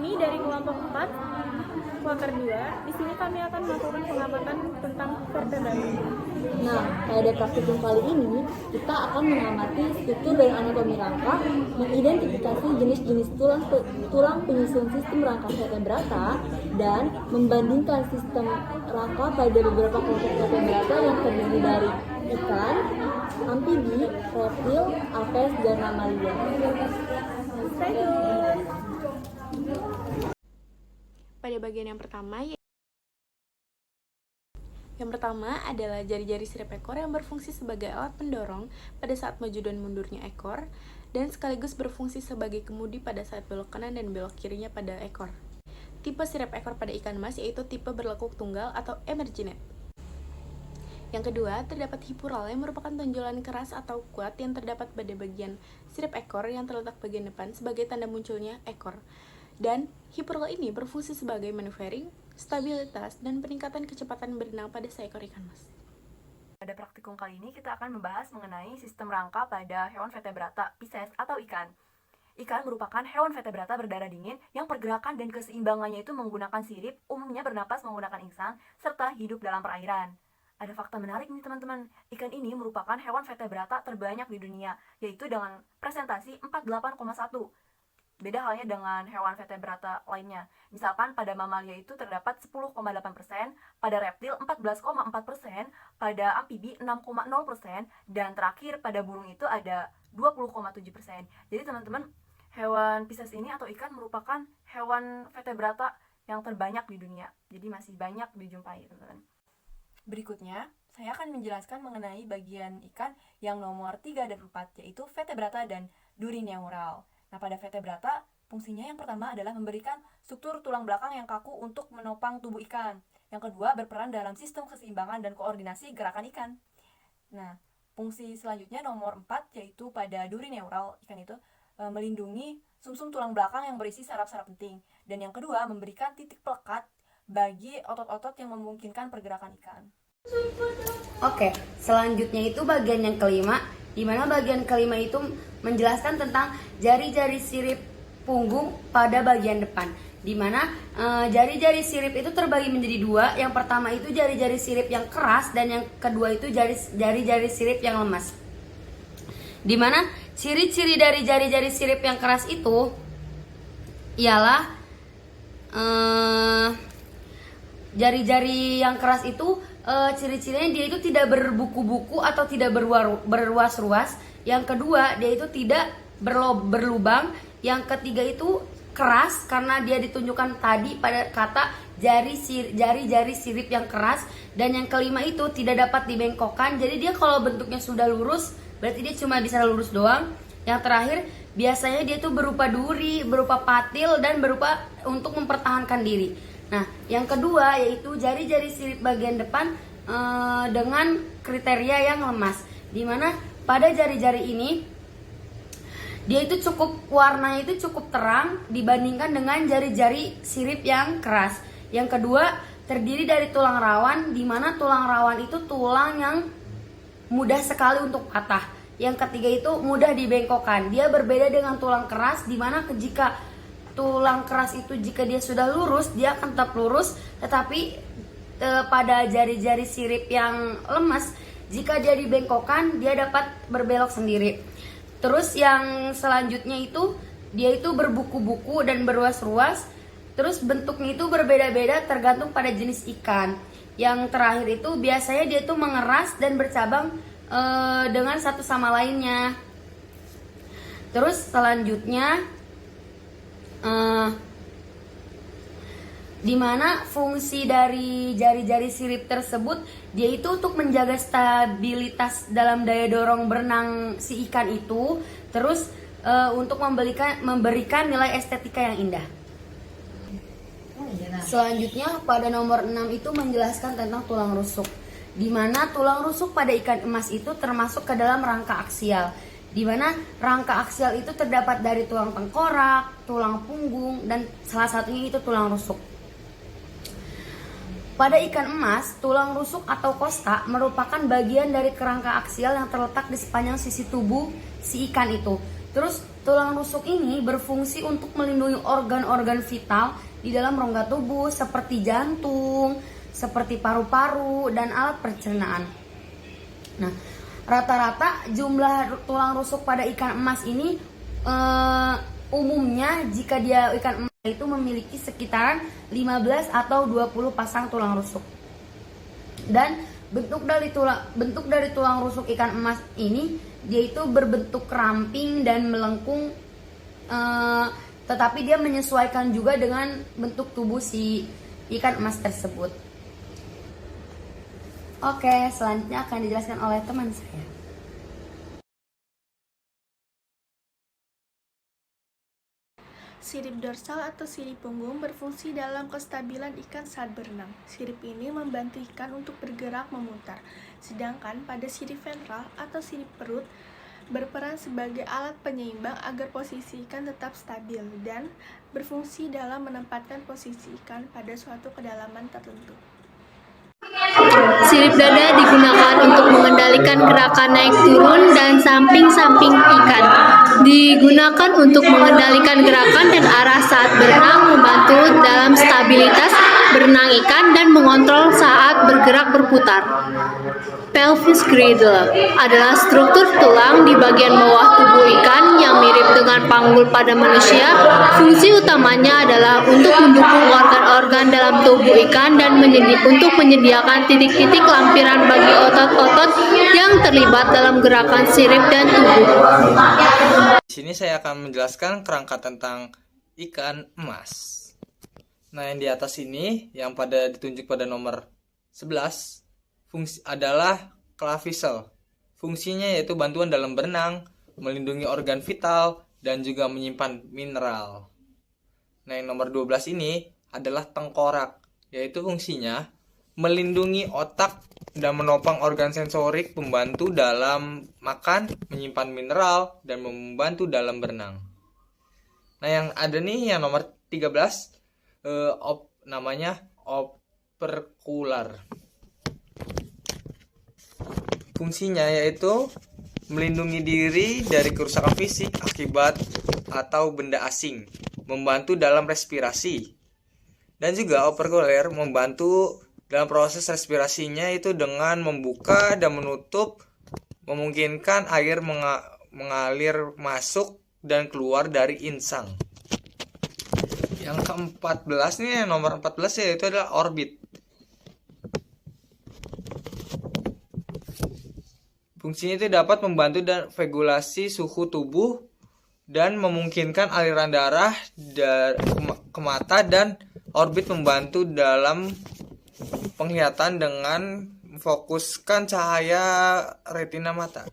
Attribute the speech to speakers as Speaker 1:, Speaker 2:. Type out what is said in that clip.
Speaker 1: Kami dari kelompok 4, kloter 2, di sini kami akan melakukan pengamatan tentang vertebrata.
Speaker 2: Nah, pada praktikum kali ini, kita akan mengamati struktur dan anatomi rangka, mengidentifikasi jenis-jenis tulang penyusun sistem rangka vertebrata, dan membandingkan sistem rangka pada beberapa kelompok vertebrata yang terdiri dari ikan, amfibi, reptil, apes, dan mamalia.
Speaker 1: Stay tune!
Speaker 3: Pada bagian yang pertama adalah jari-jari sirip ekor yang berfungsi sebagai alat pendorong pada saat maju dan mundurnya ekor, dan sekaligus berfungsi sebagai kemudi pada saat belok kanan dan belok kirinya pada ekor. Tipe sirip ekor pada ikan mas yaitu tipe berlekuk tunggal atau emerginate. Yang kedua, terdapat hipural yang merupakan tonjolan keras atau kuat yang terdapat pada bagian sirip ekor yang terletak bagian depan sebagai tanda munculnya ekor. Dan hipural ini berfungsi sebagai maneuvering, stabilitas, dan peningkatan kecepatan berenang pada seekor ikan mas.
Speaker 4: Pada praktikum kali ini kita akan membahas mengenai sistem rangka pada hewan vertebrata, Pisces atau ikan. Ikan merupakan hewan vertebrata berdarah dingin yang pergerakan dan keseimbangannya itu menggunakan sirip, umumnya bernapas menggunakan insang, serta hidup dalam perairan. Ada fakta menarik nih teman-teman, ikan ini merupakan hewan vertebrata terbanyak di dunia, yaitu dengan presentasi 48,1. Beda halnya dengan hewan vertebrata lainnya. Misalkan pada mamalia itu terdapat 10,8%, pada reptil 14,4%, pada amfibi 6,0%, dan terakhir pada burung itu ada 20,7%. Jadi teman-teman, hewan Pisces ini atau ikan merupakan hewan vertebrata yang terbanyak di dunia. Jadi masih banyak dijumpai teman-teman. Berikutnya, saya akan menjelaskan mengenai bagian ikan yang nomor 3 dan 4, yaitu vertebrata dan duri neural. Nah, pada vertebrata, fungsinya yang pertama adalah memberikan struktur tulang belakang yang kaku untuk menopang tubuh ikan. Yang kedua, berperan dalam sistem keseimbangan dan koordinasi gerakan ikan. Nah, fungsi selanjutnya nomor 4, yaitu pada duri neural, ikan itu melindungi sumsum tulang belakang yang berisi saraf-saraf penting. Dan yang kedua, memberikan titik pelekat bagi otot-otot yang memungkinkan pergerakan ikan.
Speaker 5: Oke, selanjutnya itu bagian yang kelima, di mana bagian kelima itu menjelaskan tentang jari-jari sirip punggung pada bagian depan, di mana jari-jari sirip itu terbagi menjadi dua. Yang pertama itu jari-jari sirip yang keras dan yang kedua itu jari-jari sirip yang lemas. Di mana ciri-ciri dari jari-jari sirip yang keras itu ialah jari-jari yang keras itu ciri-cirinya dia itu tidak berbuku-buku atau tidak berruas-ruas. Yang kedua, dia itu tidak berlubang. Yang ketiga itu keras karena dia ditunjukkan tadi pada kata jari-jari sirip yang keras. Dan yang kelima itu tidak dapat dibengkokkan. Jadi dia kalau bentuknya sudah lurus, berarti dia cuma bisa lurus doang. Yang terakhir, biasanya dia itu berupa duri, berupa patil, dan berupa untuk mempertahankan diri. Nah, yang kedua yaitu jari-jari sirip bagian depan dengan kriteria yang lemas, dimana pada jari-jari ini dia itu warnanya itu cukup terang dibandingkan dengan jari-jari sirip yang keras. Yang kedua terdiri dari tulang rawan, dimana tulang rawan itu tulang yang mudah sekali untuk patah. Yang ketiga itu mudah dibengkokkan. Dia berbeda dengan tulang keras, dimana jika tulang keras itu jika dia sudah lurus dia akan tetap lurus, tetapi pada jari-jari sirip yang lemas jika dia dibengkokkan dia dapat berbelok sendiri. Terus yang selanjutnya itu dia itu berbuku-buku dan berruas-ruas. Terus bentuknya itu berbeda-beda tergantung pada jenis ikan. Yang terakhir itu biasanya dia itu mengeras dan bercabang dengan satu sama lainnya. Terus selanjutnya dimana fungsi dari jari-jari sirip tersebut dia itu untuk menjaga stabilitas dalam daya dorong berenang si ikan itu, terus untuk memberikan nilai estetika yang indah. Selanjutnya pada nomor 6 itu menjelaskan tentang tulang rusuk, dimana tulang rusuk pada ikan emas itu termasuk ke dalam rangka aksial, di mana rangka aksial itu terdapat dari tulang tengkorak, tulang punggung, dan salah satunya itu tulang rusuk. Pada ikan emas, tulang rusuk atau kosta merupakan bagian dari kerangka aksial yang terletak di sepanjang sisi tubuh si ikan itu. Terus tulang rusuk ini berfungsi untuk melindungi organ-organ vital di dalam rongga tubuh seperti jantung, seperti paru-paru, dan alat pencernaan. Nah, rata-rata jumlah tulang rusuk pada ikan emas ini umumnya jika dia ikan emas itu memiliki sekitaran 15 atau 20 pasang tulang rusuk. Dan bentuk dari tulang rusuk ikan emas ini dia itu berbentuk ramping dan melengkung, tetapi dia menyesuaikan juga dengan bentuk tubuh si ikan emas tersebut. Oke, selanjutnya akan dijelaskan oleh teman saya.
Speaker 6: Sirip dorsal atau sirip punggung berfungsi dalam kestabilan ikan saat berenang. Sirip ini membantu ikan untuk bergerak memutar, sedangkan pada sirip ventral atau sirip perut berperan sebagai alat penyeimbang agar posisi ikan tetap stabil dan berfungsi dalam menempatkan posisi ikan pada suatu kedalaman tertentu.
Speaker 7: Sirip dada digunakan untuk mengendalikan gerakan naik turun dan samping-samping ikan. Digunakan untuk mengendalikan gerakan dan arah saat berenang, membantu dalam stabilitas berenang ikan dan mengontrol saat bergerak berputar. Pelvis girdle adalah struktur tulang di bagian bawah tubuh ikan yang mirip dengan panggul pada manusia. Fungsi utamanya adalah untuk mendukung organ-organ dalam tubuh ikan dan untuk menyediakan titik-titik lampiran bagi otot-otot yang terlibat dalam gerakan sirip dan tubuh.
Speaker 8: Di sini saya akan menjelaskan kerangka tentang ikan emas. Nah, yang di atas ini yang ditunjuk pada nomor 11 fungsi adalah clavicle. Fungsinya yaitu bantuan dalam berenang, melindungi organ vital, dan juga menyimpan mineral. Nah, yang nomor 12 ini adalah tengkorak, yaitu fungsinya melindungi otak dan menopang organ sensorik, membantu dalam makan, menyimpan mineral, dan membantu dalam berenang. Nah, yang ada nih yang nomor 13 namanya operkular. Fungsinya yaitu melindungi diri dari kerusakan fisik akibat atau benda asing, membantu dalam respirasi, dan juga operkular membantu dalam proses respirasinya itu dengan membuka dan menutup, memungkinkan air mengalir masuk dan keluar dari insang. Yang ke-14 nih, nomor 14 yaitu adalah orbit. Fungsinya itu dapat membantu dan regulasi suhu tubuh dan memungkinkan aliran darah ke mata, dan orbit membantu dalam penglihatan dengan memfokuskan cahaya retina mata.